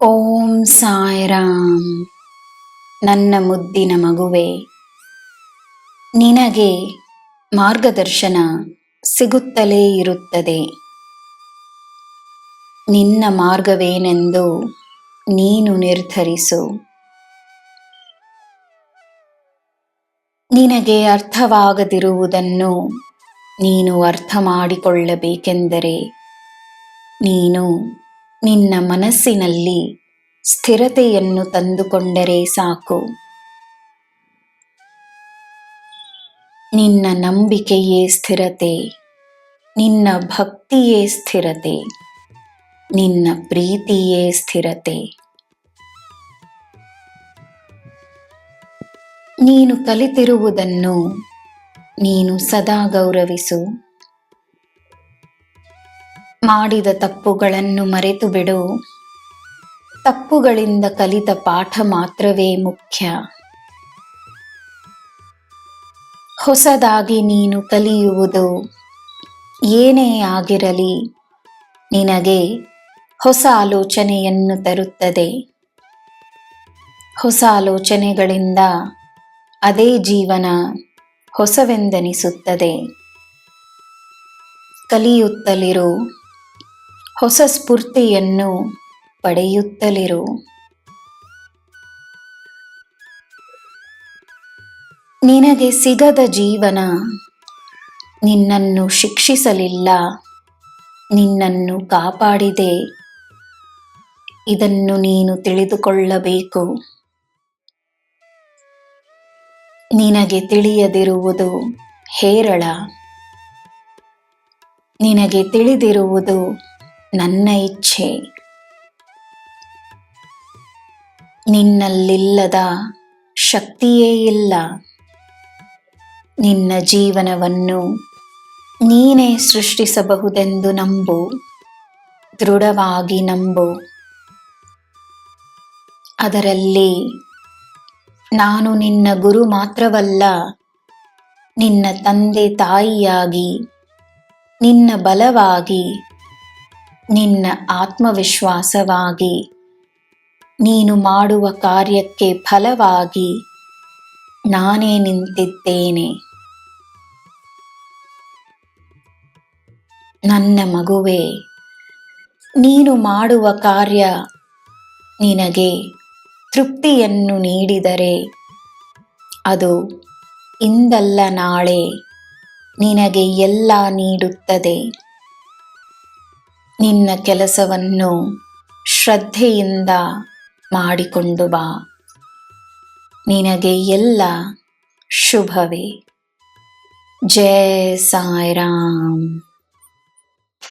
ಓಂ ಸಾಯಿರಾಮ್. ನನ್ನ ಮುದ್ದಿನ ಮಗುವೆ, ನಿನಗೆ ಮಾರ್ಗದರ್ಶನ ಸಿಗುತ್ತಲೇ ಇರುತ್ತದೆ. ನಿನ್ನ ಮಾರ್ಗವೇನೆಂದು ನೀನು ನಿರ್ಧರಿಸು. ನಿನಗೆ ಅರ್ಥವಾಗದಿರುವುದನ್ನು ನೀನು ಅರ್ಥ ಮಾಡಿಕೊಳ್ಳಬೇಕೆಂದರೆ ನೀನು ನಿನ್ನ ಮನಸ್ಸಿನಲ್ಲಿ ಸ್ಥಿರತೆಯನ್ನು ತಂದುಕೊಂಡರೆ ಸಾಕು. ನಿನ್ನ ನಂಬಿಕೆಯೇ ಸ್ಥಿರತೆ, ನಿನ್ನ ಭಕ್ತಿಯೇ ಸ್ಥಿರತೆ, ನಿನ್ನ ಪ್ರೀತಿಯೇ ಸ್ಥಿರತೆ. ನೀನು ಕಲಿತಿರುವುದನ್ನು ನೀನು ಸದಾ ಗೌರವಿಸು. ಮಾಡಿದ ತಪ್ಪುಗಳನ್ನು ಮರೆತು ಬಿಡು. ತಪ್ಪುಗಳಿಂದ ಕಲಿತ ಪಾಠ ಮಾತ್ರವೇ ಮುಖ್ಯ. ಹೊಸದಾಗಿ ನೀನು ಕಲಿಯುವುದು ಏನೇ ಆಗಿರಲಿ ನಿನಗೆ ಹೊಸ ಆಲೋಚನೆಯನ್ನು ತರುತ್ತದೆ. ಹೊಸ ಆಲೋಚನೆಗಳಿಂದ ಅದೇ ಜೀವನ ಹೊಸವೆಂದೆನಿಸುತ್ತದೆ. ಕಲಿಯುತ್ತಲಿರು, ಹೊಸ ಸ್ಫೂರ್ತಿಯನ್ನು ಪಡೆಯುತ್ತಲಿರು. ನಿನಗೆ ಸಿಗದ ಜೀವನ ನಿನ್ನನ್ನು ಶಿಕ್ಷಿಸಲಿಲ್ಲ, ನಿನ್ನನ್ನು ಕಾಪಾಡಿದೆ. ಇದನ್ನು ನೀನು ತಿಳಿದುಕೊಳ್ಳಬೇಕು. ನಿನಗೆ ತಿಳಿಯದಿರುವುದು ಹೇರಳ. ನಿನಗೆ ತಿಳಿದಿರುವುದು ನನ್ನ ಇಚ್ಛೆ. ನಿನ್ನಲ್ಲಿಲ್ಲದ ಶಕ್ತಿಯೇ ಇಲ್ಲ. ನಿನ್ನ ಜೀವನವನ್ನು ನೀನೇ ಸೃಷ್ಟಿಸಬಹುದೆಂದು ನಂಬು. ದೃಢವಾಗಿ ನಂಬು. ಅದರಲ್ಲಿ ನಾನು ನಿನ್ನ ಗುರು ಮಾತ್ರವಲ್ಲ, ನಿನ್ನ ತಂದೆ ತಾಯಿಯಾಗಿ, ನಿನ್ನ ಬಲವಾಗಿ, ನಿನ್ನ ಆತ್ಮವಿಶ್ವಾಸವಾಗಿ, ನೀನು ಮಾಡುವ ಕಾರ್ಯಕ್ಕೆ ಫಲವಾಗಿ ನಾನೇ ನಿಂತಿದ್ದೇನೆ. ನನ್ನ ಮಗುವೆ, ನೀನು ಮಾಡುವ ಕಾರ್ಯ ನಿನಗೆ ತೃಪ್ತಿಯನ್ನು ನೀಡಿದರೆ ಅದು ಇಂದಲ್ಲ ನಾಳೆ ನಿನಗೆ ಎಲ್ಲ ನೀಡುತ್ತದೆ. ನಿನ್ನ ಕೆಲಸವನ್ನು ಶ್ರದ್ಧೆಯಿಂದ ಮಾಡಿಕೊಂಡು ಬಾ. ನಿನಗೆ ಎಲ್ಲ ಶುಭವೇ. ಜೈ ಸಾಯಿರಾಮ್.